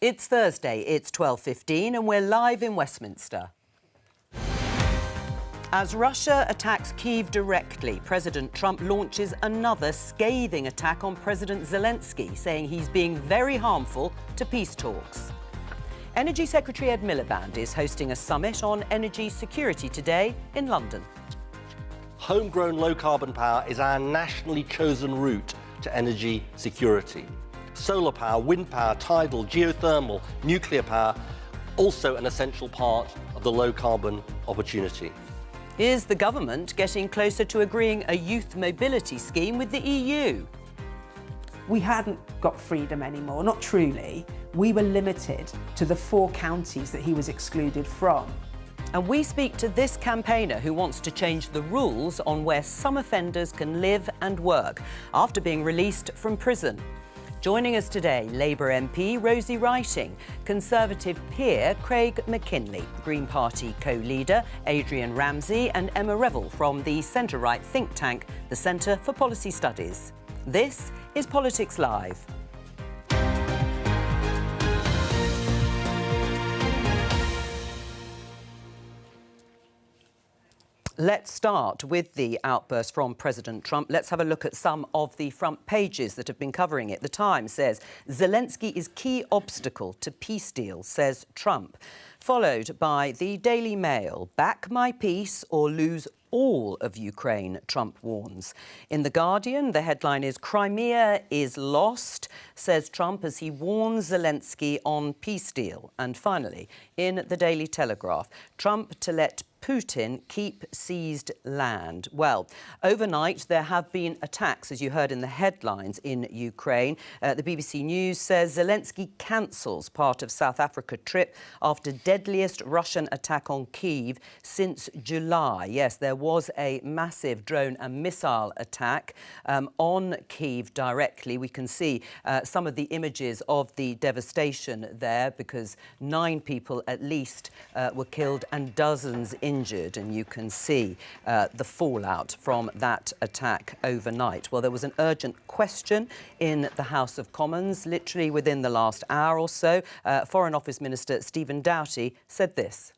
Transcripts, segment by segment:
It's Thursday, it's 12:15 and we're live in Westminster. As Russia attacks Kyiv directly, President Trump launches another scathing attack on President Zelensky, saying he's being very harmful to peace talks. Energy Secretary Ed Miliband is hosting a summit on energy security today in London. Homegrown low-carbon power is our nationally chosen route to energy security. Solar power, wind power, tidal, geothermal, nuclear power, also an essential part of the low-carbon opportunity. Is the government getting closer to agreeing a youth mobility scheme with the EU? We hadn't got freedom anymore, not truly. We were limited to the 4 counties that he was excluded from. And we speak to this campaigner who wants to change the rules on where some offenders can live and work after being released from prison. Joining us today, Labour MP Rosie Wrighting, Conservative peer Craig McKinley, Green Party co-leader Adrian Ramsey and Emma Revel from the centre-right think tank, the Centre for Policy Studies. This is Politics Live. Let's start with the outburst from President Trump. Let's have a look at some of the front pages that have been covering it. The Times says, Zelensky is key obstacle to peace deal, says Trump. Followed by the Daily Mail, back my peace or lose all of Ukraine, Trump warns. In The Guardian, the headline is Crimea is lost, says Trump as he warns Zelensky on peace deal. And finally, in the Daily Telegraph, Trump to let Putin keep seized land. Well, overnight there have been attacks, as you heard in the headlines, in Ukraine. The BBC News says Zelensky cancels part of South Africa trip after deadliest Russian attack on Kyiv since July. Yes, there was a massive drone and missile attack on Kyiv directly. We can see some of the images of the devastation there because 9 people at least were killed and dozens injured, and you can see the fallout from that attack overnight. Well, there was an urgent question in the House of Commons literally within the last hour or so. Foreign Office Minister Stephen Doughty said this.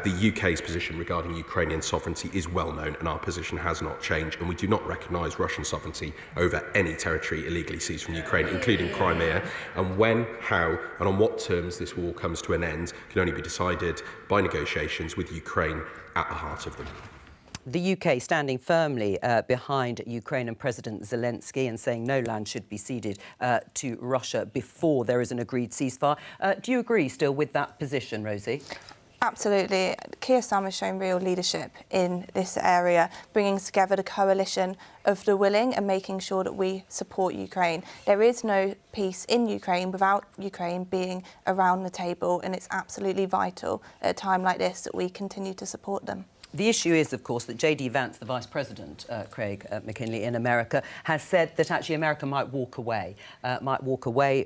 The UK's position regarding Ukrainian sovereignty is well known, and our position has not changed, and we do not recognise Russian sovereignty over any territory illegally seized from Ukraine, including Crimea. And when, how and on what terms this war comes to an end can only be decided by negotiations with Ukraine at the heart of them. The UK standing firmly behind Ukraine and President Zelensky and saying no land should be ceded to Russia before there is an agreed ceasefire. Do you agree still with that position, Rosie? Absolutely. Keir Starmer has shown real leadership in this area, bringing together the coalition of the willing and making sure that we support Ukraine. There is no peace in Ukraine without Ukraine being around the table, and it's absolutely vital at a time like this that we continue to support them. The issue is, of course, that J.D. Vance, the Vice President, Craig McKinley, in America, has said that actually America might walk away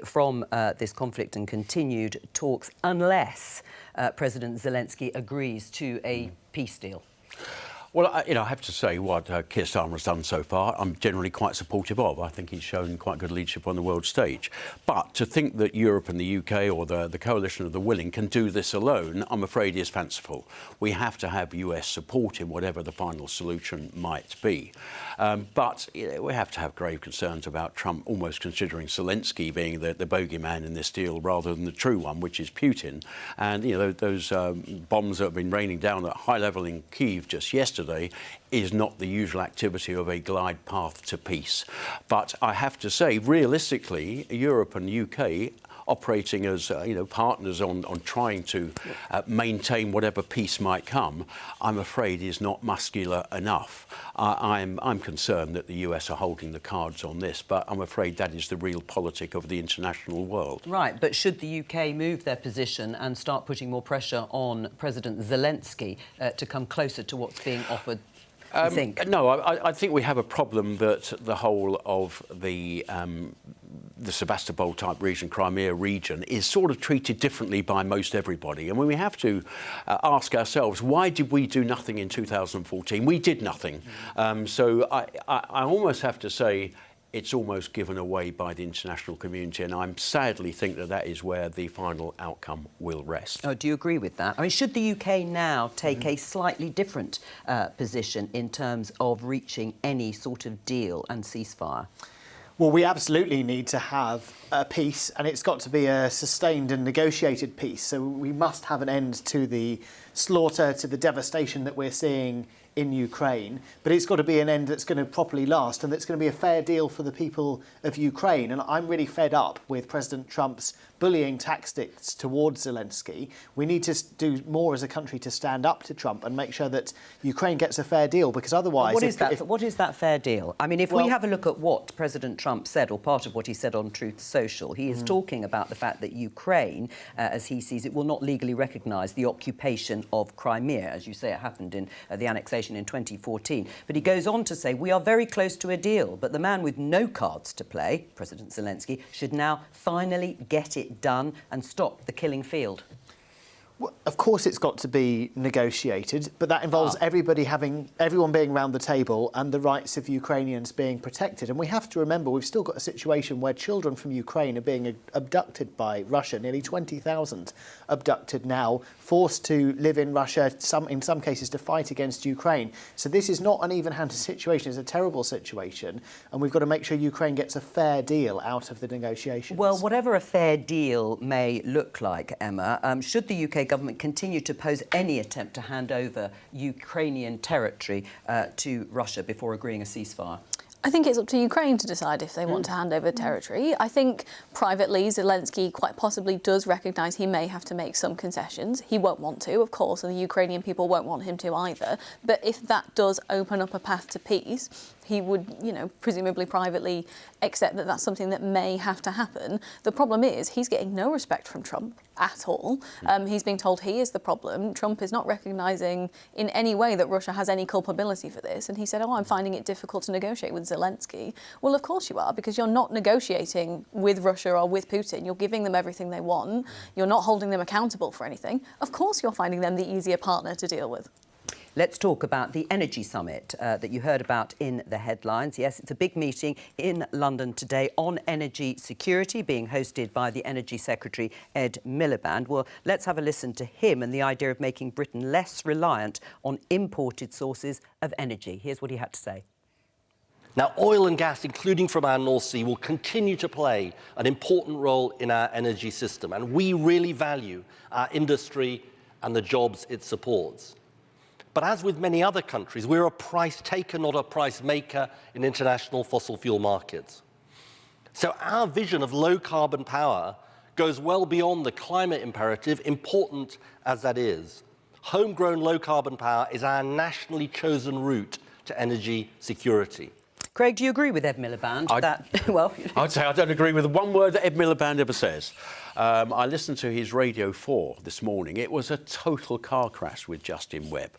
from this conflict and continued talks unless President Zelensky agrees to a peace deal. Well, I have to say what Keir Starmer has done so far, I'm generally quite supportive of. I think he's shown quite good leadership on the world stage. But to think that Europe and the UK or the coalition of the willing can do this alone, I'm afraid is fanciful. We have to have US support in whatever the final solution might be. But we have to have grave concerns about Trump almost considering Zelensky being the bogeyman in this deal rather than the true one, which is Putin. And, those bombs that have been raining down at high level in Kyiv just yesterday is not the usual activity of a glide path to peace. But I have to say, realistically, Europe and UK operating as partners on trying to maintain whatever peace might come, I'm afraid is not muscular enough. I'm concerned that the US are holding the cards on this, but I'm afraid that is the real politic of the international world. Right, but should the UK move their position and start putting more pressure on President Zelensky to come closer to what's being offered? No, I think we have a problem that the whole of the Sebastopol-type region, Crimea region, is sort of treated differently by most everybody. And when we have to ask ourselves, why did we do nothing in 2014? We did nothing. So I almost have to say, it's almost given away by the international community, and I sadly think that that is where the final outcome will rest. Oh, do you agree with that? I mean, should the UK now take a slightly different position in terms of reaching any sort of deal and ceasefire? Well, we absolutely need to have a peace, and it's got to be a sustained and negotiated peace. So we must have an end to the slaughter, to the devastation that we're seeing in Ukraine, but it's got to be an end that's going to properly last and that's going to be a fair deal for the people of Ukraine. And I'm really fed up with President Trump's bullying tactics towards Zelensky. We need to do more as a country to stand up to Trump and make sure that Ukraine gets a fair deal, because otherwise... What is that fair deal? I mean, if we have a look at what President Trump said, or part of what he said on Truth Social, he is talking about the fact that Ukraine, as he sees it, will not legally recognise the occupation of Crimea. As you say, it happened in the annexation in 2014. But he goes on to say, we are very close to a deal, but the man with no cards to play, President Zelensky, should now finally get it done and stop the killing field. Well, of course it's got to be negotiated, but that involves everyone being around the table and the rights of Ukrainians being protected. And we have to remember we've still got a situation where children from Ukraine are being abducted by Russia, nearly 20,000 abducted now, forced to live in Russia, in some cases to fight against Ukraine. So this is not an even-handed situation, it's a terrible situation, and we've got to make sure Ukraine gets a fair deal out of the negotiations. Well, whatever a fair deal may look like, Emma, should the UK government continue to oppose any attempt to hand over Ukrainian territory to Russia before agreeing a ceasefire? I think it's up to Ukraine to decide if they want to hand over territory. I think privately Zelensky quite possibly does recognise he may have to make some concessions. He won't want to, of course, and the Ukrainian people won't want him to either. But if that does open up a path to peace, he would, presumably privately accept that that's something that may have to happen. The problem is he's getting no respect from Trump at all. He's being told he is the problem. Trump is not recognising in any way that Russia has any culpability for this. And he said, I'm finding it difficult to negotiate with Zelensky. Well, of course you are, because you're not negotiating with Russia or with Putin. You're giving them everything they want. You're not holding them accountable for anything. Of course you're finding them the easier partner to deal with. Let's talk about the energy summit that you heard about in the headlines. Yes, it's a big meeting in London today on energy security, being hosted by the Energy Secretary, Ed Miliband. Well, let's have a listen to him and the idea of making Britain less reliant on imported sources of energy. Here's what he had to say. Now, oil and gas, including from our North Sea, will continue to play an important role in our energy system, and we really value our industry and the jobs it supports. But as with many other countries, we're a price taker, not a price maker in international fossil fuel markets. So our vision of low-carbon power goes well beyond the climate imperative, important as that is. Homegrown low-carbon power is our nationally chosen route to energy security. Craig, do you agree with Ed Miliband? I'd say I don't agree with one word that Ed Miliband ever says. I listened to his Radio 4 this morning. It was a total car crash with Justin Webb.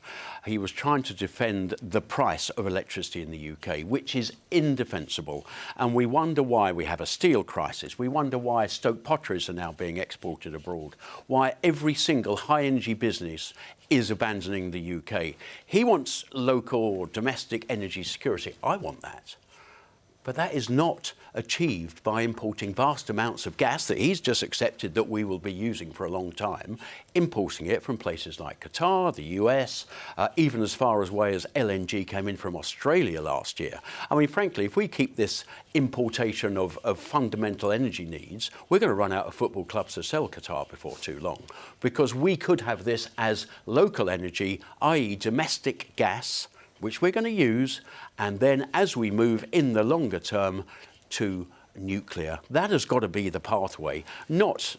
He was trying to defend the price of electricity in the UK, which is indefensible. And we wonder why we have a steel crisis. We wonder why Stoke potteries are now being exported abroad, why every single high-energy business is abandoning the UK. He wants local or domestic energy security. I want that. But that is not achieved by importing vast amounts of gas that he's just accepted that we will be using for a long time, importing it from places like Qatar, the US, even as far away as LNG came in from Australia last year. I mean, frankly, if we keep this importation of fundamental energy needs, we're going to run out of football clubs to sell Qatar before too long, because we could have this as local energy, i.e. domestic gas, which we're going to use, and then as we move in the longer term to nuclear. That has got to be the pathway, not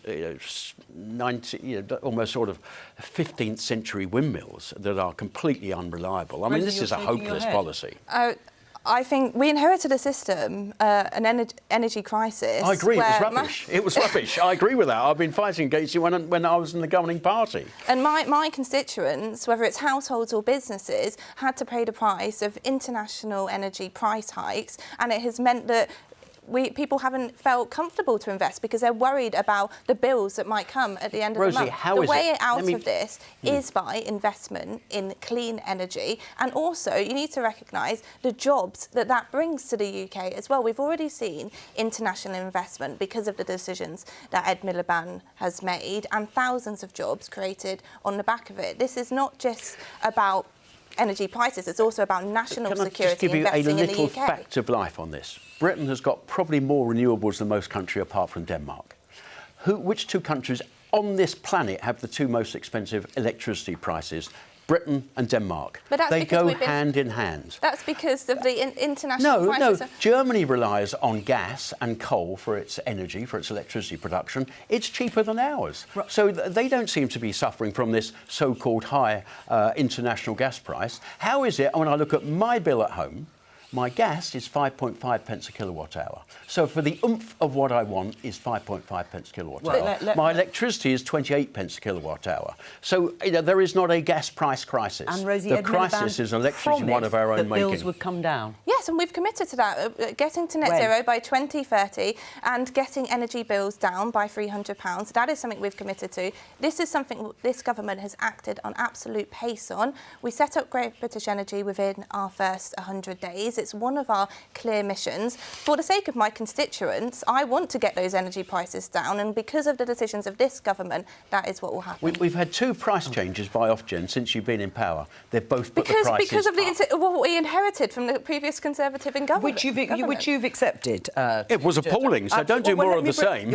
almost sort of 15th century windmills that are completely unreliable. I mean, this is a hopeless policy. I think we inherited a system, an energy crisis. I agree, it was rubbish. It was rubbish. I agree with that. I've been fighting against it when I was in the governing party. And my constituents, whether it's households or businesses, had to pay the price of international energy price hikes, and it has meant that people haven't felt comfortable to invest because they're worried about the bills that might come at the end of Rosie, the month. how the is way it? out of this is by investment in clean energy, and also you need to recognise the jobs that that brings to the UK as well. We've already seen international investment because of the decisions that Ed Miliband has made, and thousands of jobs created on the back of it. This is not just about energy prices, it's also about national security. Can I just give you a investing in the little UK. fact of life on this? Britain has got probably more renewables than most countries apart from Denmark. Which two countries on this planet have the two most expensive electricity prices? Britain and Denmark. But that's they because go hand in hand. That's because of the international prices. No. Germany relies on gas and coal for its energy, for its electricity production. It's cheaper than ours. Right. So they don't seem to be suffering from this so-called high international gas price. How is it, when I look at my bill at home, my gas is 5.5 pence a kilowatt hour. So for the oomph of what I want is 5.5 pence a kilowatt hour. My electricity is 28 pence a kilowatt hour. So there is not a gas price crisis. And Rosie, the crisis is electricity, one of our own making. Bills would come down. Yes, and we've committed to that, getting to net zero by 2030 and getting energy bills down by £300. That is something we've committed to. This is something this government has acted on absolute pace on. We set up Great British Energy within our first 100 days. It's one of our clear missions. For the sake of my constituents, I want to get those energy prices down, and because of the decisions of this government, that is what will happen. We've had two price changes by Ofgem since you've been in power. They've both put the prices because of up. what we inherited from the previous Conservative in government. Which you've accepted. It was appalling, so don't do more of the same.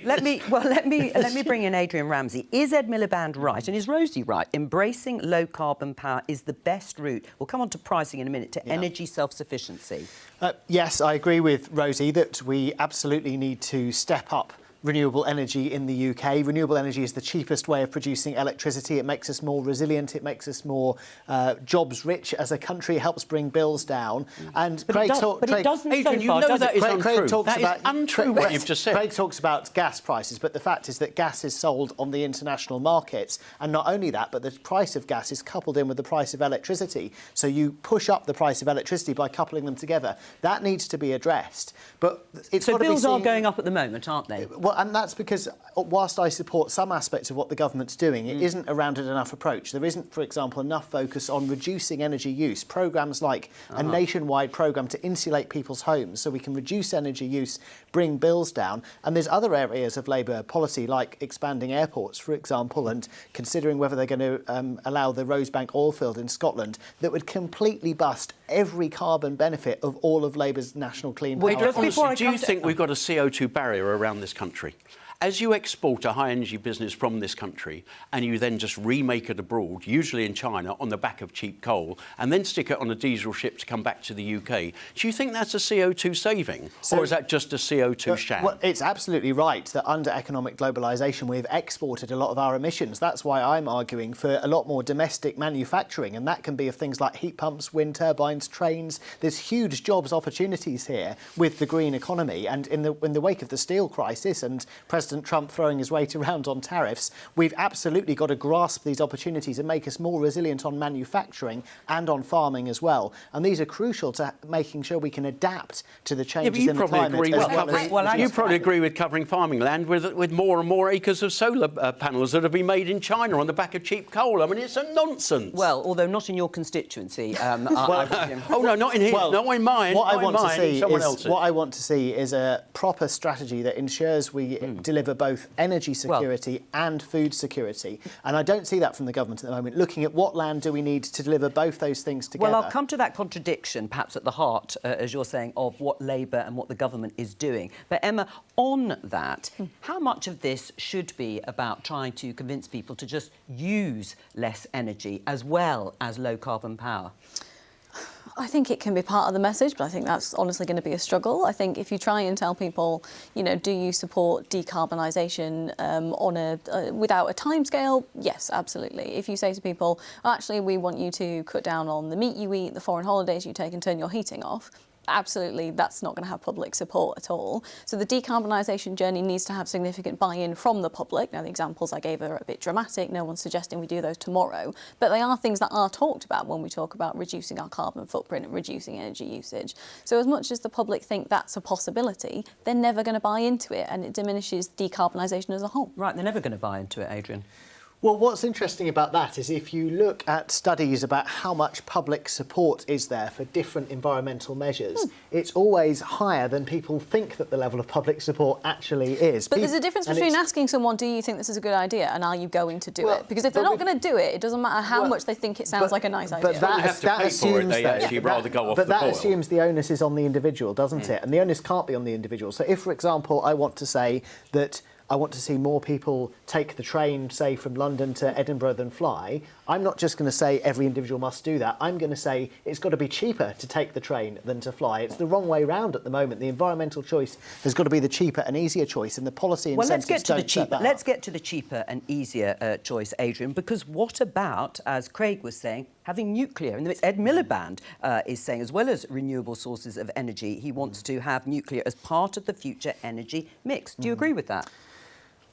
Let me bring in Adrian Ramsey. Is Ed Miliband right, and is Rosie right? Embracing low carbon power is the best route. We'll come on to pricing in a minute, to energy self-sufficiency. Yes, I agree with Rosie that we absolutely need to step up renewable energy in the UK. Renewable energy is the cheapest way of producing electricity. It makes us more resilient. It makes us more jobs rich as a country. It helps bring bills down. And Craig talks untrue what you've just said. Craig talks about gas prices, but the fact is that gas is sold on the international markets. And not only that, but the price of gas is coupled in with the price of electricity. So you push up the price of electricity by coupling them together. That needs to be addressed. But it's so bills are going up at the moment, aren't they? Well, and that's because whilst I support some aspects of what the government's doing, it isn't a rounded enough approach. There isn't, for example, enough focus on reducing energy use. Programmes like a nationwide programme to insulate people's homes so we can reduce energy use, bring bills down. And there's other areas of Labour policy like expanding airports, for example, and considering whether they're going to allow the Rosebank oil field in Scotland that would completely bust every carbon benefit of all of Labour's national clean power. Honestly, do you think we've got a CO2 barrier around this country? As you export a high-energy business from this country and you then just remake it abroad, usually in China, on the back of cheap coal, and then stick it on a diesel ship to come back to the UK, do you think that's a CO2 saving? Or is that just a CO2 sham? Well, it's absolutely right that under economic globalisation we've exported a lot of our emissions. That's why I'm arguing for a lot more domestic manufacturing, and that can be of things like heat pumps, wind turbines, trains. There's huge jobs opportunities here with the green economy, and in the wake of the steel crisis and President Trump throwing his weight around on tariffs, we've absolutely got to grasp these opportunities and make us more resilient on manufacturing and on farming as well. And these are crucial to making sure we can adapt to the changes in the climate. You probably agree with covering farming land with more and more acres of solar panels that have been made in China on the back of cheap coal. I mean, it's a nonsense. Well, although not in your constituency. Oh, no, not in here. Well, not in mine. What I want to see is a proper strategy that ensures we deliver both energy security and food security. And I don't see that from the government at the moment. Looking at what land do we need to deliver both those things together? Well, I'll come to that contradiction, perhaps at the heart, as you're saying, of what Labour and what the government is doing. But Emma, on that, how much of this should be about trying to convince people to just use less energy as well as low carbon power? I think it can be part of the message, but I think that's honestly going to be a struggle. I think if you try and tell people, you know, do you support decarbonisation without a timescale? Yes, absolutely. If you say to people, actually, we want you to cut down on the meat you eat, the foreign holidays you take and turn your heating off, absolutely that's not going to have public support at all. So the decarbonisation journey needs to have significant buy-in from the public. Now, the examples I gave are a bit dramatic. No one's suggesting we do those tomorrow. But they are things that are talked about when we talk about reducing our carbon footprint and reducing energy usage. So as much as the public think that's a possibility, they're never going to buy into it, and it diminishes decarbonisation as a whole. Right, they're never going to buy into it, Adrian. Well, what's interesting about that is if you look at studies about how much public support is there for different environmental measures, it's always higher than people think that the level of public support actually is. But there's a difference between asking someone, do you think this is a good idea, and are you going to do it? Because if they're not going to do it, it doesn't matter how much they think it sounds like a nice idea. But that assumes they actually rather go off the boil. But that assumes the onus is on the individual, doesn't it? And the onus can't be on the individual. So if, for example, I want to say that I want to see more people take the train, say, from London to Edinburgh than fly, I'm not just going to say every individual must do that. I'm going to say it's got to be cheaper to take the train than to fly. It's the wrong way round at the moment. The environmental choice has got to be the cheaper and easier choice, and the policy incentives don't set that up. Let's get to the cheaper and easier choice, Adrian, because what about, as Craig was saying, having nuclear? And Ed Miliband is saying, as well as renewable sources of energy, he wants to have nuclear as part of the future energy mix. Do you agree with that?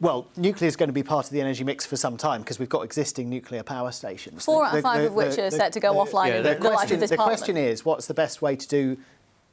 Well, nuclear is going to be part of the energy mix for some time because we've got existing nuclear power stations. 4 out of 5 of which are set to go offline in the life of this The Parliament. question is, what's the best way to do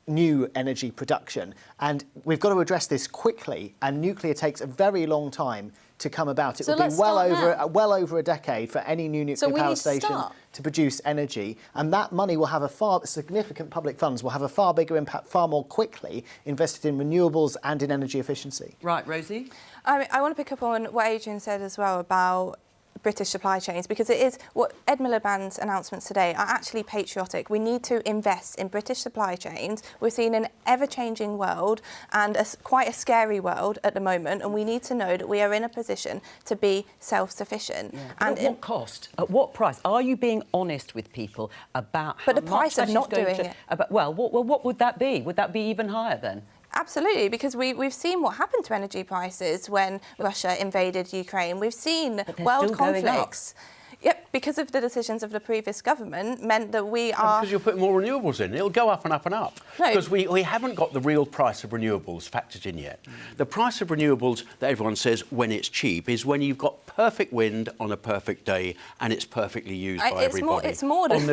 new energy production? And we've got to address this quickly, and nuclear takes a very long time to come about. It will be well over a decade for any new nuclear power station to produce energy, and that money will have significant public funds will have a far bigger impact far more quickly invested in renewables and in energy efficiency. Right, Rosie? I want to pick up on what Adrian said as well about British supply chains, because it is what Ed Miliband's announcements today are actually patriotic. We need to invest in British supply chains. We're seeing an ever-changing world and quite a scary world at the moment, and we need to know that we are in a position to be self-sufficient. Yeah. And at what cost? At what price? Are you being honest with people about how much the price of not doing it? What would that be? Would that be even higher then? Absolutely, because we've seen what happened to energy prices when Russia invaded Ukraine. We've seen world conflicts. Yep, because of the decisions of the previous government meant that we are... Because you're putting more renewables in. It'll go up and up and up. No. Because we haven't got the real price of renewables factored in yet. The price of renewables that everyone says when it's cheap is when you've got perfect wind on a perfect day and it's perfectly used by everybody. It's more than on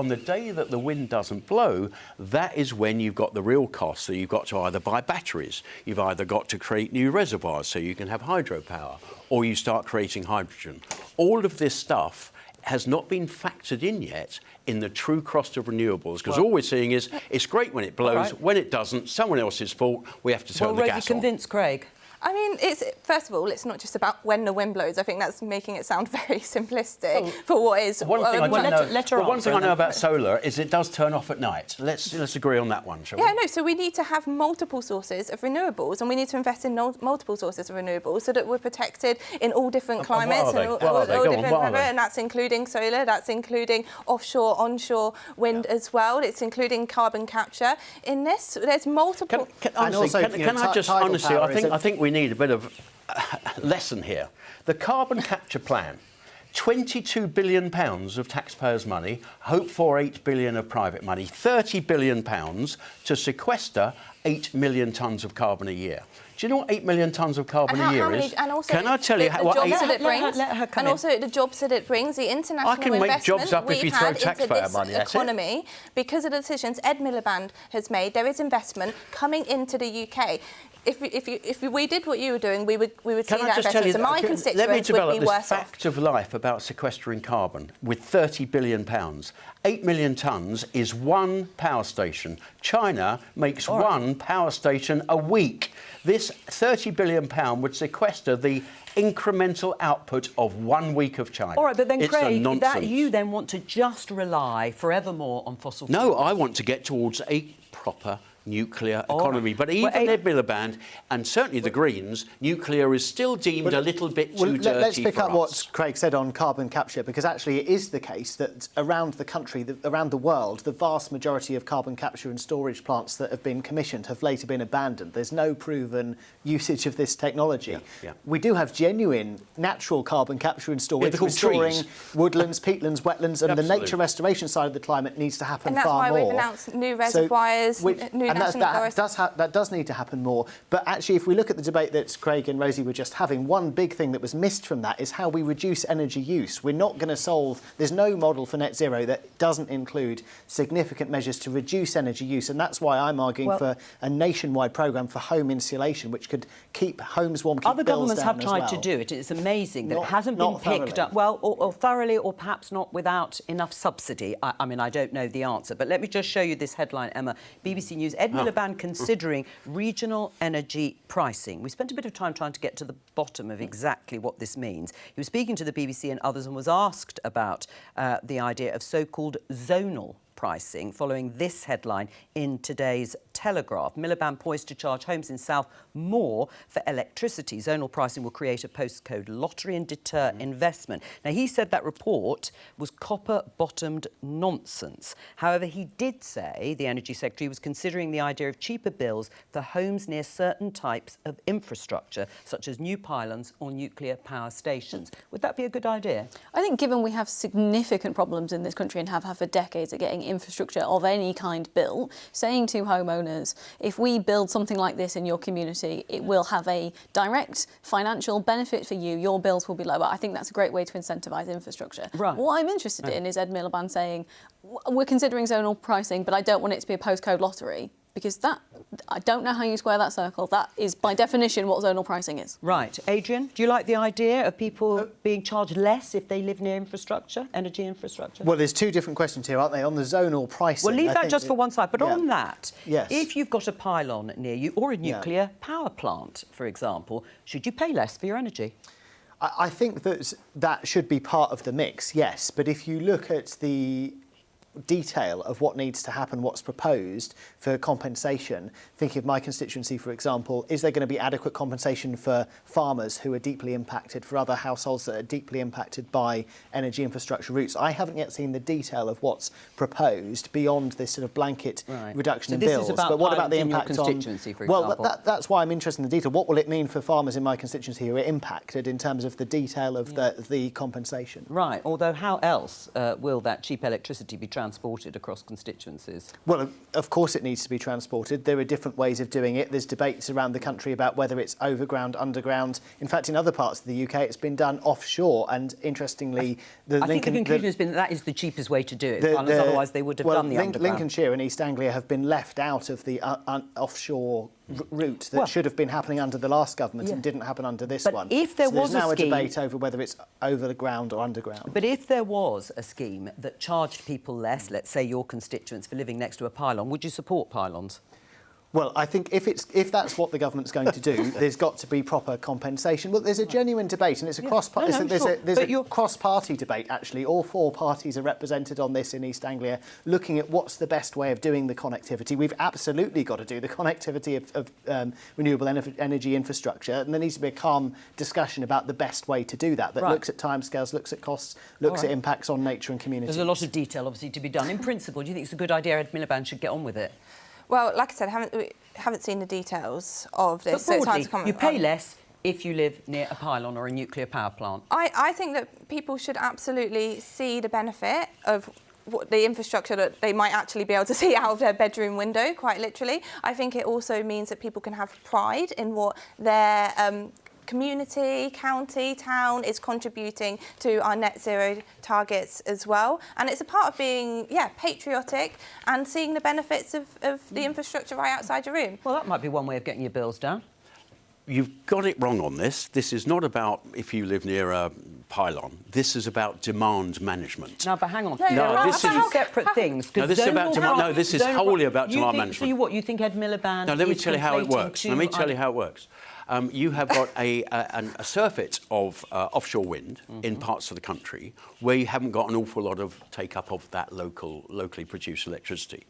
the day that the wind doesn't blow, that is when you've got the real cost. So you've got to either buy batteries, you've either got to create new reservoirs so you can have hydropower, or you start creating hydrogen. All of this stuff has not been factored in yet in the true cost of renewables, because all we're seeing is it's great when it blows, when it doesn't, someone else's fault, we have to turn the gas on. Rosie, convince Craig. I mean, first of all, it's not just about when the wind blows. I think that's making it sound very simplistic for what is... One thing I know about solar is it does turn off at night. Let's agree on that one, shall we? Yeah, no, so we need to have multiple sources of renewables, and we need to invest in multiple sources of renewables so that we're protected in all different climates and all different weather, and that's including solar, that's including offshore, onshore wind as well. It's including carbon capture. In this, there's multiple... Can I just honestly, I think we need a bit of lesson here. The carbon capture plan, £22 billion of taxpayers' money, hoped for £8 billion of private money, £30 billion to sequester 8 million tonnes of carbon a year. Do you know what 8 million tonnes of carbon a year is? Can I tell you what jobs that it brings? And also the jobs that it brings, the international investment make jobs up if you throw taxpayer money at economy. Because of the decisions Ed Miliband has made, there is investment coming into the UK. If we did what you were doing, we would see that investment. So my constituents let me develop would be worse off. fact of life about sequestering carbon with £30 billion. 8 million tonnes is one power station. China makes one power station a week. This £30 billion would sequester the incremental output of 1 week of China. All right, but then, it's Craig, that you then want to just rely forevermore on fossil fuels? No, I want to get towards a proper nuclear economy. But even Ed Miliband and certainly the Greens, nuclear is still deemed a little bit too dirty. Let's pick up us. what Craig said on carbon capture, because actually it is the case that around the country, around the world, the vast majority of carbon capture and storage plants that have been commissioned have later been abandoned. There's no proven usage of this technology. We do have genuine natural carbon capture and storage, restoring trees, woodlands, peatlands, wetlands, and the nature restoration side of the climate needs to happen far more. And that's why we've announced new reservoirs, new national forests. That does need to happen more. But actually, if we look at the debate that Craig and Rosie were just having, one big thing that was missed from that is how we reduce energy use. We're not going to solve... There's no model for net zero that doesn't include significant measures to reduce energy use, and that's why I'm arguing for a nationwide programme for home insulation, which could keep homes warm, keep Other bills governments down have tried as well. to do it. It's amazing that it hasn't not been picked thoroughly. up well, or thoroughly, or perhaps not without enough subsidy. I mean, I don't know the answer, but let me just show you this headline, Emma. BBC News: Ed Miliband considering regional energy pricing. We spent a bit of time trying to get to the bottom of exactly what this means. He was speaking to the BBC and others and was asked about the idea of so-called zonal pricing following this headline in today's Telegraph. Miliband poised to charge homes in South more for electricity. Zonal pricing will create a postcode lottery and deter investment. Now, he said that report was copper-bottomed nonsense. However, he did say the Energy Secretary was considering the idea of cheaper bills for homes near certain types of infrastructure, such as new pylons or nuclear power stations. Would that be a good idea? I think given we have significant problems in this country and have had for decades at getting infrastructure of any kind built, saying to homeowners, if we build something like this in your community, it will have a direct financial benefit for you, your bills will be lower. I think that's a great way to incentivise infrastructure. Right. What I'm interested in is Ed Miliband saying, we're considering zonal pricing, but I don't want it to be a postcode lottery. Because that, I don't know how you square that circle. That is, by definition, what zonal pricing is. Right. Adrian, do you like the idea of people being charged less if they live near infrastructure, energy infrastructure? Well, there's two different questions here, aren't they? On the zonal pricing... Well, leave that just for one side. But on that, yes. If you've got a pylon near you or a nuclear power plant, for example, should you pay less for your energy? I think that should be part of the mix, yes. But if you look at the detail of what needs to happen, what's proposed for compensation, thinking of my constituency, for example, is there going to be adequate compensation for farmers who are deeply impacted, for other households that are deeply impacted by energy infrastructure routes? I haven't yet seen the detail of what's proposed beyond this sort of blanket reduction in bills. But what about the impact in your constituency, for example? Well, that's why I'm interested in the detail. What will it mean for farmers in my constituency who are impacted in terms of the detail of the compensation? Right, although how else will that cheap electricity be transported across constituencies? Well, of course it needs to be transported. There are different ways of doing it. There's debates around the country about whether it's overground, underground. In fact, in other parts of the UK, it's been done offshore. And interestingly, I think the conclusion has been that is the cheapest way to do it. Otherwise, they would have done the underground. Lincolnshire and East Anglia have been left out of the offshore route that should have been happening under the last government and didn't happen under this one. If there was there's now a scheme, debate over whether it's over the ground or underground. But if there was a scheme that charged people less, let's say your constituents, for living next to a pylon, would you support pylons? Well, I think if that's what the government's going to do, there's got to be proper compensation. Look, there's a genuine debate, and it's a cross-party debate, actually. All four parties are represented on this in East Anglia, looking at what's the best way of doing the connectivity. We've absolutely got to do the connectivity of renewable energy infrastructure, and there needs to be a calm discussion about the best way to do that looks at timescales, looks at costs, looks at impacts on nature and community. There's a lot of detail, obviously, to be done. In principle, do you think it's a good idea Ed Miliband should get on with it? Well, like I said, we haven't seen the details of this. But broadly, you pay less if you live near a pylon or a nuclear power plant. I think that people should absolutely see the benefit of the infrastructure that they might actually be able to see out of their bedroom window, quite literally. I think it also means that people can have pride in what their community, county, town is contributing to our net zero targets as well. And it's a part of being, patriotic and seeing the benefits of the infrastructure right outside your room. Well, that might be one way of getting your bills down. You've got it wrong on this. This is not about if you live near a pylon. This is about demand management. No, but hang on. This is separate things. No, this is about demand. No, this is wholly about demand management. So you think Ed Miliband? No, let me tell you how it works. Let me tell you how it works. you have got a surfeit of offshore wind in parts of the country where you haven't got an awful lot of take-up of that locally produced electricity.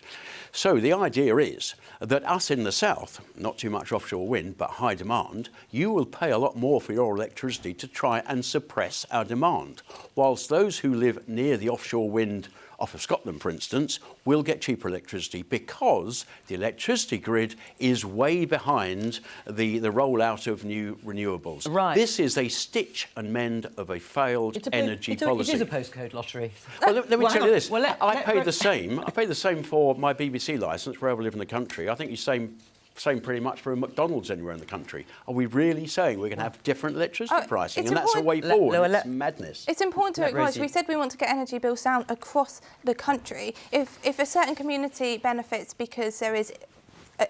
So the idea is that us in the south, not too much offshore wind, but high demand, you will pay a lot more for your electricity to try and suppress our demand, whilst those who live near the offshore wind off of Scotland, for instance, will get cheaper electricity because the electricity grid is way behind the rollout of new renewables. Right. This is a stitch and mend of a failed energy policy. It is a postcode lottery. Well, let me tell you this. Well, I pay the same. I pay the same for my BBC licence wherever I live in the country. I think you same pretty much for a McDonald's anywhere in the country. Are we really saying we're going to have different electricity pricing? And that's a way forward. It's madness. It's important to acknowledge, Rosie. we said we want to get energy bills down across the country. If a certain community benefits because there is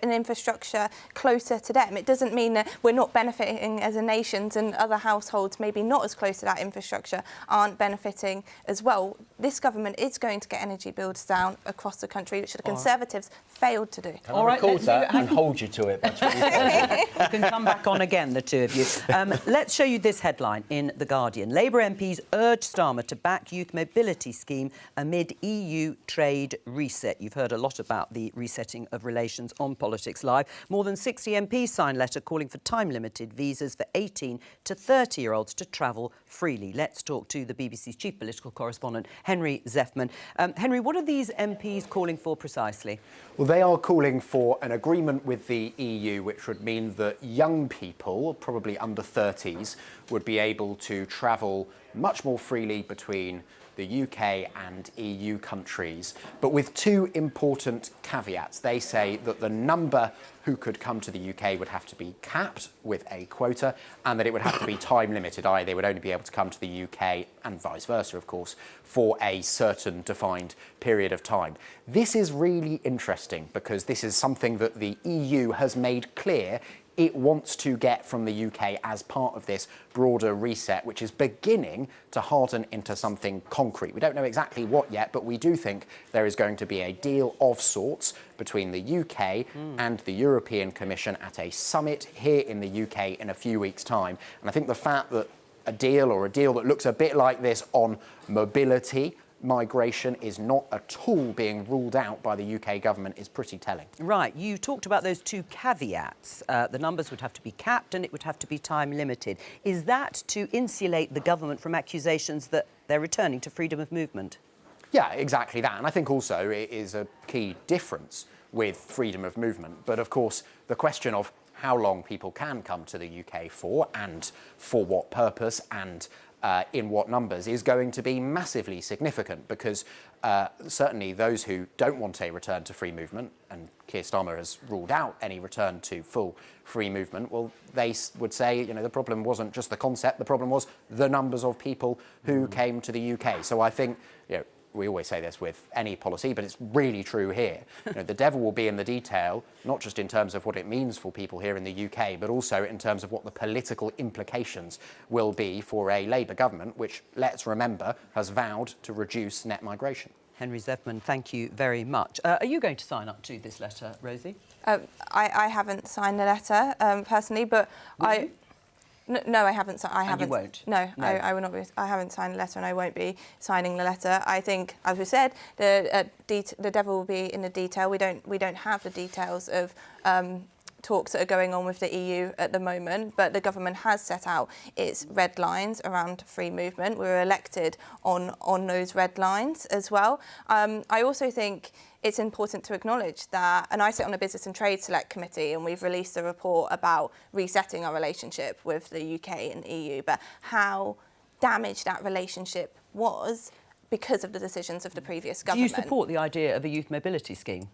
an infrastructure closer to them, it doesn't mean that we're not benefiting as a nation and other households maybe not as close to that infrastructure aren't benefiting as well. This government is going to get energy bills down across the country, which the Conservatives failed to do. All right, record that and hold you to it. That's what You can come back on again, the two of you. Let's show you this headline in The Guardian. Labour MPs urge Starmer to back youth mobility scheme amid EU trade reset. You've heard a lot about the resetting of relations on Politics Live. More than 60 MPs signed a letter calling for time-limited visas for 18 to 30-year-olds to travel freely. Let's talk to the BBC's chief political correspondent, Henry Zeffman. Henry, what are these MPs calling for precisely? Well, they are calling for an agreement with the EU, which would mean that young people, probably under 30s, would be able to travel much more freely between the UK and EU countries, but with two important caveats. They say that the number who could come to the UK would have to be capped with a quota, and that it would have to be time limited, i.e. they would only be able to come to the UK, and vice versa, of course, for a certain defined period of time. This is really interesting because this is something that the EU has made clear it wants to get from the UK as part of this broader reset, which is beginning to harden into something concrete. We don't know exactly what yet, but we do think there is going to be a deal of sorts between the UK and the European Commission at a summit here in the UK in a few weeks' time. And I think the fact that a deal that looks a bit like this on mobility, migration is not at all being ruled out by the UK government is pretty telling. Right, you talked about those two caveats. The numbers would have to be capped and it would have to be time limited. Is that to insulate the government from accusations that they're returning to freedom of movement? Yeah, exactly that. And I think also it is a key difference with freedom of movement. But of course, the question of how long people can come to the UK for and for what purpose and in what numbers is going to be massively significant because certainly those who don't want a return to free movement, and Keir Starmer has ruled out any return to full free movement, well, they would say, you know, the problem wasn't just the concept, the problem was the numbers of people who came to the UK. So I think, you know, we always say this with any policy, but it's really true here. You know, the devil will be in the detail, not just in terms of what it means for people here in the UK, but also in terms of what the political implications will be for a Labour government, which, let's remember, has vowed to reduce net migration. Henry Zeffman, thank you very much. Are you going to sign up to this letter, Rosie? I haven't signed the letter personally, but No, I haven't. I haven't. And you won't? No, no. I will not be. I haven't signed the letter, and I won't be signing the letter. I think, as we said, the devil will be in the detail. We don't have the details of talks that are going on with the EU at the moment, but the government has set out its red lines around free movement. We were elected on those red lines as well. I also think it's important to acknowledge that, and I sit on a Business and Trade Select Committee, and we've released a report about resetting our relationship with the UK and EU, but how damaged that relationship was because of the decisions of the previous government. Do you support the idea of a youth mobility scheme?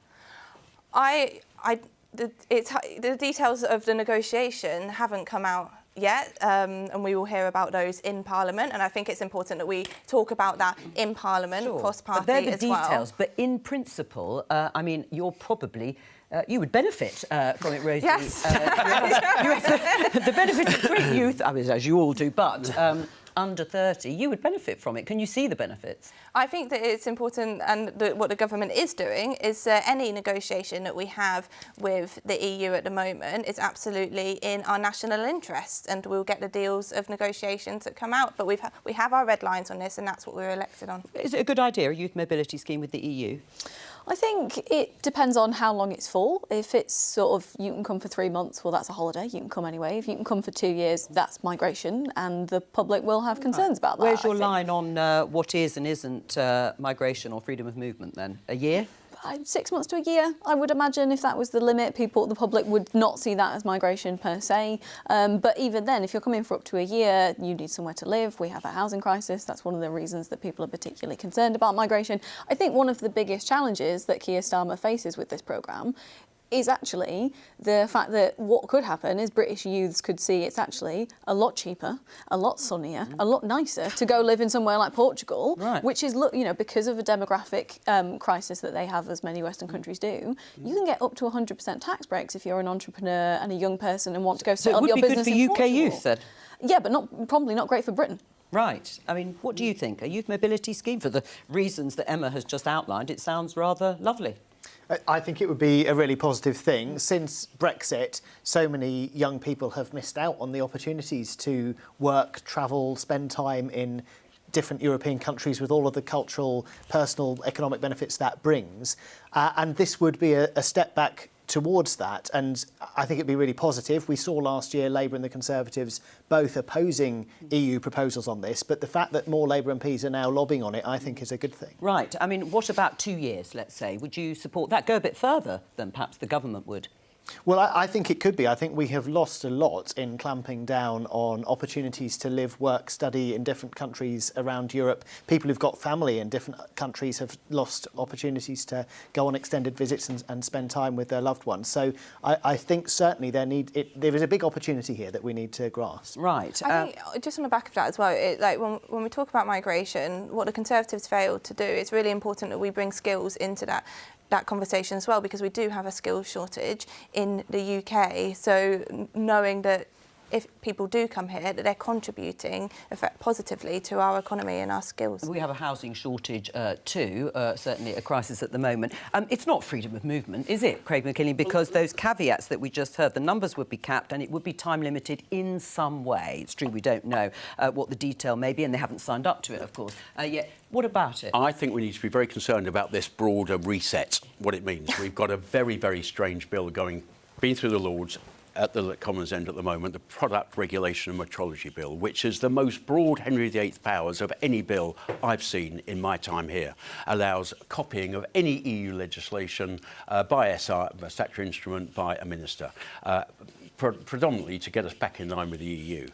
The details of the negotiation haven't come out yet, and we will hear about those in Parliament. And I think it's important that we talk about that in Parliament, cross-party as well. But they're the details. But in principle, I mean, you're probably... you would benefit from it, Rosie. Yes. You have the benefit of great youth, I mean, as you all do, but under 30, you would benefit from it. Can you see the benefits? I think that it's important, and what the government is doing is any negotiation that we have with the EU at the moment is absolutely in our national interest, and we'll get the deals of negotiations that come out. But we have our red lines on this, and that's what we were elected on. Is it a good idea, a youth mobility scheme with the EU? I think it depends on how long it's for. If it's sort of, you can come for 3 months, well, that's a holiday, you can come anyway. If you can come for 2 years, that's migration, and the public will have concerns about that. Where's your line on what is and isn't migration or freedom of movement then? A year? 6 months to a year, I would imagine. If that was the limit, the public would not see that as migration per se. But even then, if you're coming for up to a year, you need somewhere to live. We have a housing crisis. That's one of the reasons that people are particularly concerned about migration. I think one of the biggest challenges that Keir Starmer faces with this programme is actually the fact that what could happen is British youths could see it's actually a lot cheaper, a lot sunnier, a lot nicer to go live in somewhere like Portugal, which is, because of a demographic crisis that they have, as many Western countries do, you can get up to 100% tax breaks if you're an entrepreneur and a young person and want to go set up your business in Portugal. So it would be good for UK youth then? Yeah, but probably not great for Britain. Right. I mean, what do you think? A youth mobility scheme, for the reasons that Emma has just outlined, it sounds rather lovely. I think it would be a really positive thing. Since Brexit, so many young people have missed out on the opportunities to work, travel, spend time in different European countries with all of the cultural, personal, economic benefits that brings. And this would be a step back towards that, and I think it'd be really positive. We saw last year Labour and the Conservatives both opposing EU proposals on this, but the fact that more Labour MPs are now lobbying on it, I think, is a good thing. Right. I mean, what about 2 years, let's say? Would you support that? Go a bit further than perhaps the government would? Well, I think it could be. I think we have lost a lot in clamping down on opportunities to live, work, study in different countries around Europe. People who've got family in different countries have lost opportunities to go on extended visits and spend time with their loved ones. So I think certainly there is a big opportunity here that we need to grasp. Right. I think, just on the back of that as well, when we talk about migration, what the Conservatives failed to do, it's really important that we bring skills into that conversation as well, because we do have a skills shortage in the UK. So knowing that if people do come here, that they're contributing positively to our economy and our skills. We have a housing shortage too, certainly a crisis at the moment. It's not freedom of movement, is it, Craig McKinley? Because those caveats that we just heard, the numbers would be capped and it would be time limited in some way. It's true we don't know what the detail may be, and they haven't signed up to it, of course. Yet, what about it? I think we need to be very concerned about this broader reset, what it means. We've got a very, very strange bill being through the Lords at the Commons end at the moment, the Product Regulation and Metrology Bill, which is the most broad Henry VIII powers of any bill I've seen in my time here, allows copying of any EU legislation by a statutory instrument by a minister. Predominantly to get us back in line with the EU.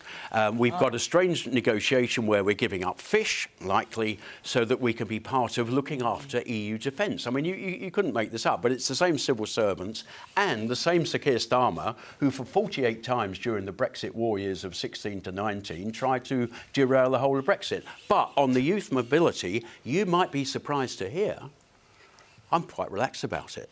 We've got a strange negotiation where we're giving up fish, likely, so that we can be part of looking after EU defence. I mean, you couldn't make this up, but it's the same civil servants and the same Sir Keir Starmer who for 48 times during the Brexit war years of 16 to 19 tried to derail the whole of Brexit. But on the youth mobility, you might be surprised to hear, I'm quite relaxed about it.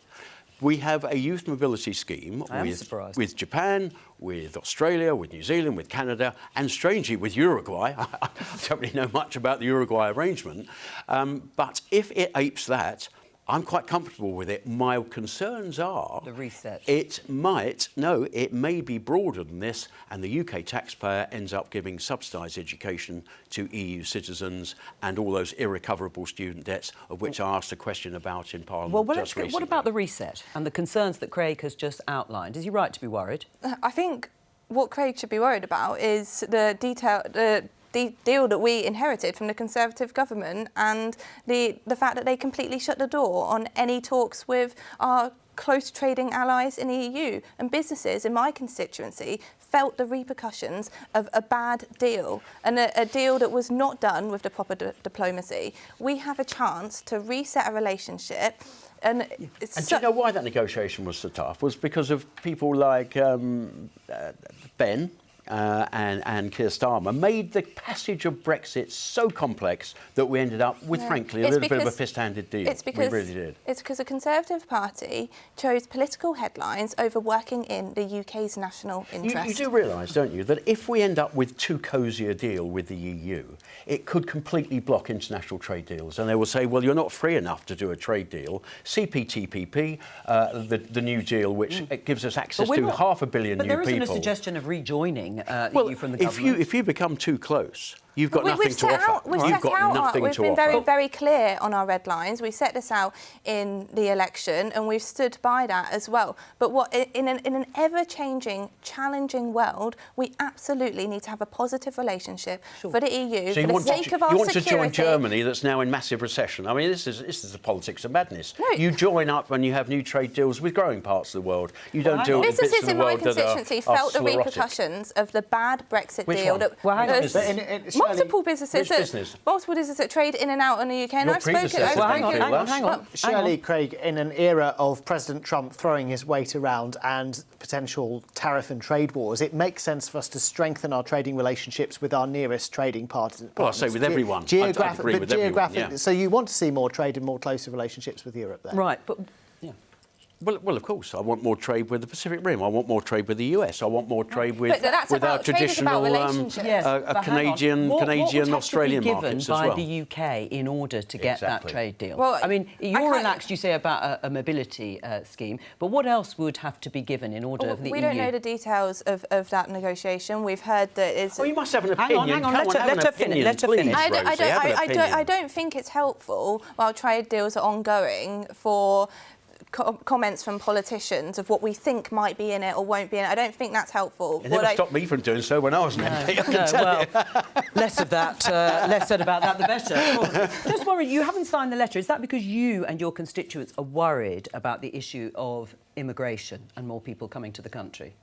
We have a youth mobility scheme with Japan, with Australia, with New Zealand, with Canada, and strangely with Uruguay. I don't really know much about the Uruguay arrangement, but if it apes that, I'm quite comfortable with it. My concerns are the reset. It may be broader than this, and the UK taxpayer ends up giving subsidised education to EU citizens and all those irrecoverable student debts, of which I asked a question about in Parliament. Well, what about the reset and the concerns that Craig has just outlined? Is he right to be worried? I think what Craig should be worried about is the deal that we inherited from the Conservative government, and the fact that they completely shut the door on any talks with our close trading allies in the EU. And businesses in my constituency felt the repercussions of a bad deal, and a deal that was not done with the proper diplomacy. We have a chance to reset a relationship. And do you know why that negotiation was so tough? Was because of people like Ben and Keir Starmer made the passage of Brexit so complex that we ended up with, frankly, a little bit of a fist-handed deal. We really did. It's because the Conservative Party chose political headlines over working in the UK's national interest. You do realise, don't you, that if we end up with too cosy a deal with the EU, it could completely block international trade deals. And they will say, well, you're not free enough to do a trade deal. CPTPP, the new deal, which gives us access to $500 million new people. But there isn't a suggestion of rejoining the EU from the government. If you become too close, you've got nothing to offer. We've been very, very clear on our red lines. We set this out in the election and we've stood by that as well. But in an ever-changing, challenging world, we absolutely need to have a positive relationship for the EU, so for the sake of our security. You want to join Germany that's now in massive recession. I mean, this is the politics of madness. No. You join up when you have new trade deals with growing parts of the world. You don't do it with bits of the world that are constituency felt the repercussions of the bad Brexit deal. Multiple businesses that trade in and out in the UK. And I've spoken. Hang on. Shirley, Craig, in an era of President Trump throwing his weight around and potential tariff and trade wars, it makes sense for us to strengthen our trading relationships with our nearest trading partners. Well, I say with everyone. I'd agree with everyone. Yeah. So you want to see more trade and more closer relationships with Europe there? Right, but... Yeah. Well, of course, I want more trade with the Pacific Rim. I want more trade with the US. I want more trade with our traditional Canadian, Australian markets as well. What would have to be given by the UK in order to get that trade deal? Well, I mean, you're relaxed, you say, about a mobility scheme, but what else would have to be given in order for the EU? We don't know the details of that negotiation. We've heard that it's... Well, you must have an opinion. Hang on, let her finish. I don't think it's helpful while trade deals are ongoing for comments from politicians of what we think might be in it or won't be in it. I don't think that's helpful. It never stopped me from doing so when I was an MP. Less of that, less said about that, the better. Just worried, you haven't signed the letter. Is that because you and your constituents are worried about the issue of immigration and more people coming to the country?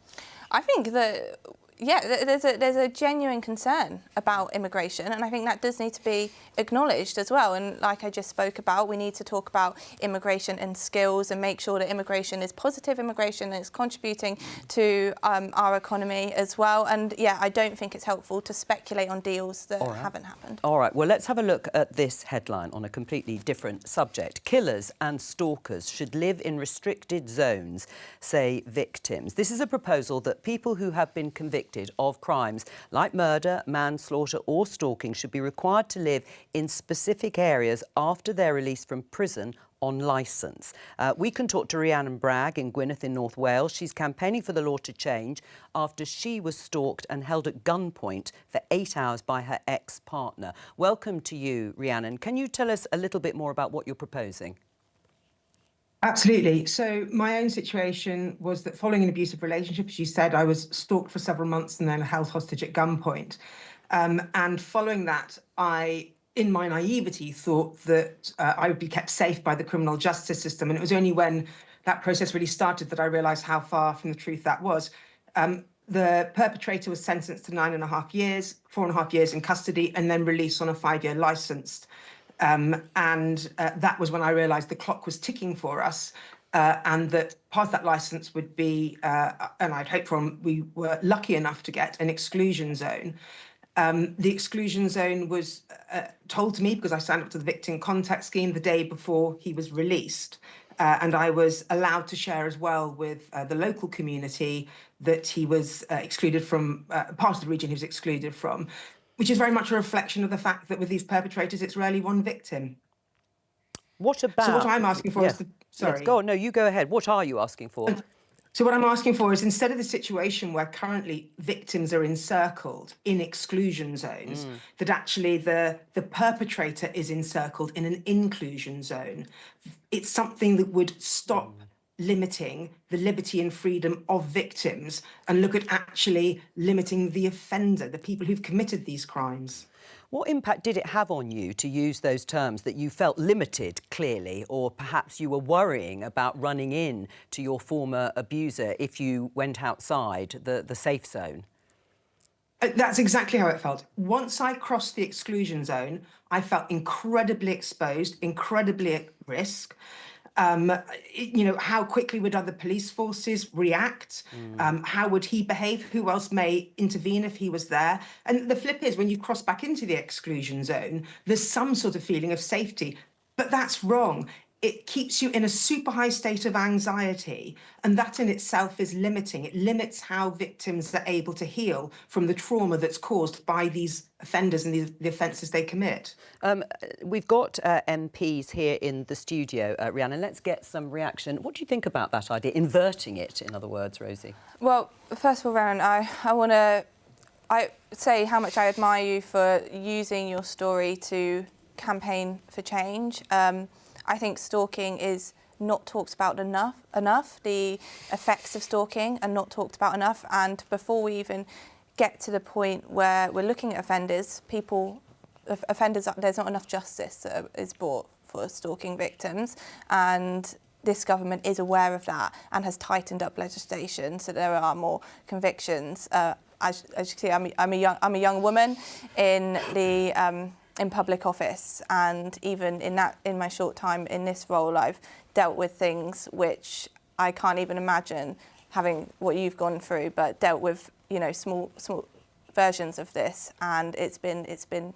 I think that... Yeah, there's a genuine concern about immigration, and I think that does need to be acknowledged as well. And like I just spoke about, we need to talk about immigration and skills and make sure that immigration is positive immigration and it's contributing to our economy as well. And yeah, I don't think it's helpful to speculate on deals that haven't happened. All right, well, let's have a look at this headline on a completely different subject. Killers and stalkers should live in restricted zones, say victims. This is a proposal that people who have been convicted of crimes like murder, manslaughter or stalking should be required to live in specific areas after their release from prison on licence. We can talk to Rhiannon Bragg in Gwynedd in North Wales. She's campaigning for the law to change after she was stalked and held at gunpoint for 8 hours by her ex-partner. Welcome to you, Rhiannon. Can you tell us a little bit more about what you're proposing? Absolutely. So my own situation was that following an abusive relationship, as you said, I was stalked for several months and then held hostage at gunpoint. And following that, I, in my naivety, thought that I would be kept safe by the criminal justice system. And it was only when that process really started that I realised how far from the truth that was. The perpetrator was sentenced to 9.5 years, 4.5 years in custody, and then released on a 5-year licence. That was when I realised the clock was ticking for us, and that part of that licence would be, and I'd hoped for, we were lucky enough to get an exclusion zone. The exclusion zone was told to me because I signed up to the victim contact scheme the day before he was released. And I was allowed to share as well with the local community that he was excluded from, part of the region he was excluded from, which is very much a reflection of the fact that with these perpetrators, it's rarely one victim. What about... So what I'm asking for is... Sorry. Yes, go on. No, you go ahead. What are you asking for? So what I'm asking for is, instead of the situation where currently victims are encircled in exclusion zones, that actually the perpetrator is encircled in an inclusion zone. It's something that would stop limiting the liberty and freedom of victims and look at actually limiting the offender, the people who've committed these crimes. What impact did it have on you to use those terms, that you felt limited, clearly, or perhaps you were worrying about running in to your former abuser if you went outside the safe zone? That's exactly how it felt. Once I crossed the exclusion zone, I felt incredibly exposed, incredibly at risk. You know, how quickly would other police forces react? How would he behave? Who else may intervene if he was there? And the flip is, when you cross back into the exclusion zone, there's some sort of feeling of safety. But that's wrong. It keeps you in a super high state of anxiety, and that in itself is limiting. It limits how victims are able to heal from the trauma that's caused by these offenders and the offences they commit. We've got MPs here in the studio, Rhiannon. Let's get some reaction. What do you think about that idea, inverting it, in other words, Rosie? Well, first of all, Rhiannon, I want to say how much I admire you for using your story to campaign for change. I think stalking is not talked about enough. The effects of stalking are not talked about enough. And before we even get to the point where we're looking at offenders, there's not enough justice that is brought for stalking victims. And this government is aware of that and has tightened up legislation so there are more convictions. As you can see, I'm a young woman in public office, and even in my short time in this role, I've dealt with things which I can't even imagine having what you've gone through, but dealt with, you know, small versions of this, and it's been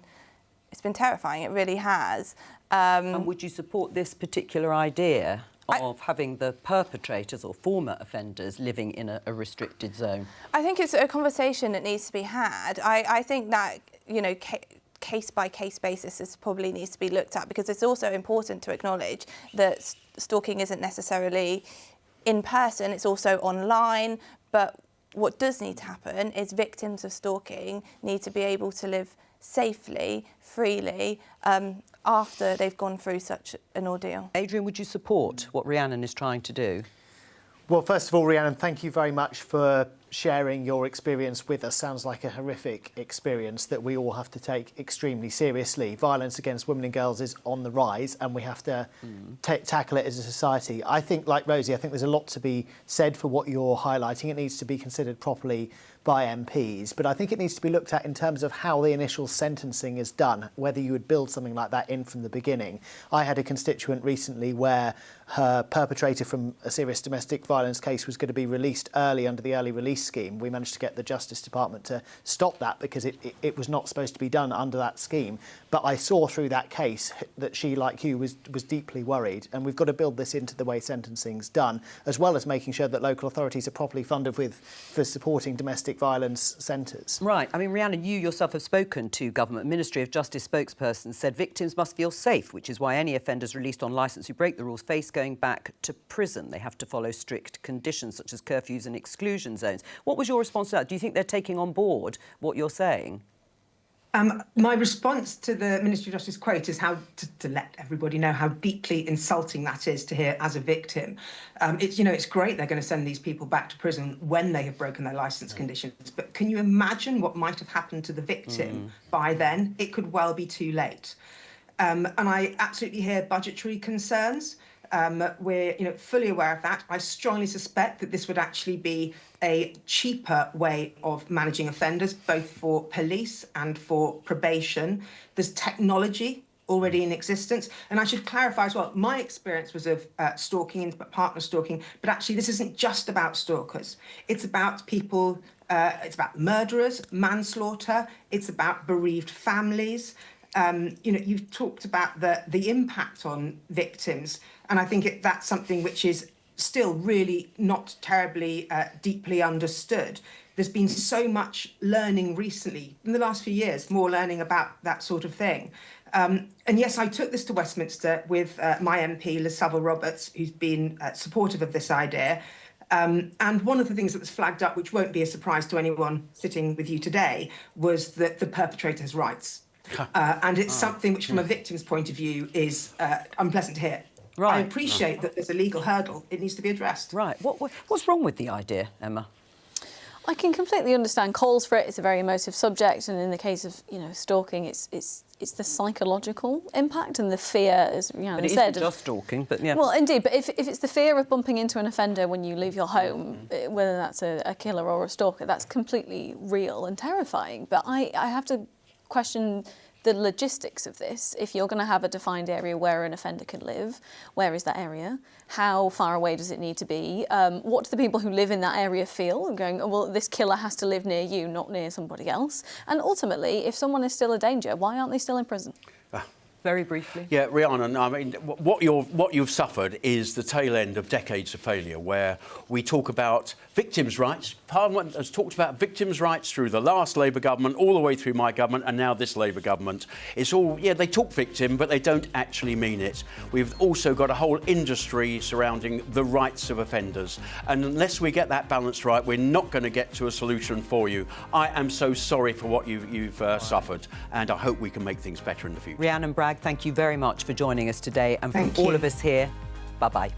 terrifying. It really has. And would you support this particular idea of having the perpetrators or former offenders living in a restricted zone? I think it's a conversation that needs to be had. I think that, you know, case-by-case basis this probably needs to be looked at, because it's also important to acknowledge that stalking isn't necessarily in person, it's also online. But what does need to happen is victims of stalking need to be able to live safely, freely, after they've gone through such an ordeal. Adrian, would you support what Rhiannon is trying to do? Well, first of all, Rhiannon, thank you very much for sharing your experience with us. Sounds like a horrific experience that we all have to take extremely seriously. Violence against women and girls is on the rise, and we have to tackle it as a society. I think, like Rosie, I think there's a lot to be said for what you're highlighting. It needs to be considered properly by MPs, but I think it needs to be looked at in terms of how the initial sentencing is done, whether you would build something like that in from the beginning. I had a constituent recently where her perpetrator from a serious domestic violence case was going to be released early under the early release scheme. We managed to get the Justice Department to stop that because it was not supposed to be done under that scheme. But I saw through that case that she, like you, was deeply worried, and we've got to build this into the way sentencing's done, as well as making sure that local authorities are properly funded for supporting domestic violence centres. Right. I mean, Rhiannon, you yourself have spoken to government. Ministry of Justice spokesperson said victims must feel safe, which is why any offenders released on licence who break the rules face going back to prison. They have to follow strict conditions such as curfews and exclusion zones. What was your response to that? Do you think they're taking on board what you're saying? My response to the Ministry of Justice quote is how to let everybody know how deeply insulting that is to hear as a victim. It's great they're going to send these people back to prison when they have broken their licence conditions, but can you imagine what might have happened to the victim by then? It could well be too late. And I absolutely hear budgetary concerns. We're fully aware of that. I strongly suspect that this would actually be a cheaper way of managing offenders, both for police and for probation. There's technology already in existence. And I should clarify as well, my experience was of stalking and partner stalking, but actually this isn't just about stalkers. It's about people, it's about murderers, manslaughter, it's about bereaved families. You've talked about the impact on victims, and I think that's something which is still really not terribly deeply understood. There's been so much learning recently, in the last few years, more learning about that sort of thing. And yes, I took this to Westminster with my MP, Liz Saville-Roberts, who's been supportive of this idea. And one of the things that was flagged up, which won't be a surprise to anyone sitting with you today, was that the perpetrator has rights. And it's something which, from a victim's point of view, is unpleasant to hear. Right. I appreciate that there's a legal hurdle. It needs to be addressed. Right. What's wrong with the idea, Emma? I can completely understand calls for it. It's a very emotive subject, and in the case of stalking, it's the psychological impact and the fear, as Rhiannon said. But it isn't just stalking, but yeah. Well, indeed, but if it's the fear of bumping into an offender when you leave your home, whether that's a killer or a stalker, that's completely real and terrifying. But I have to question the logistics of this, if you're going to have a defined area where an offender can live, where is that area? How far away does it need to be? What do the people who live in that area feel? Going, oh, well, this killer has to live near you, not near somebody else. And ultimately, if someone is still a danger, why aren't they still in prison? Very briefly. Yeah, Rhiannon, I mean, what you've suffered is the tail end of decades of failure, where we talk about victims' rights. Parliament has talked about victims' rights through the last Labour government, all the way through my government, and now this Labour government. It's all, yeah, they talk victim, but they don't actually mean it. We've also got a whole industry surrounding the rights of offenders. And unless we get that balance right, we're not going to get to a solution for you. I am so sorry for what you've suffered, and I hope we can make things better in the future. Rhiannon Bragg, thank you very much for joining us today. And from all of us here, bye-bye.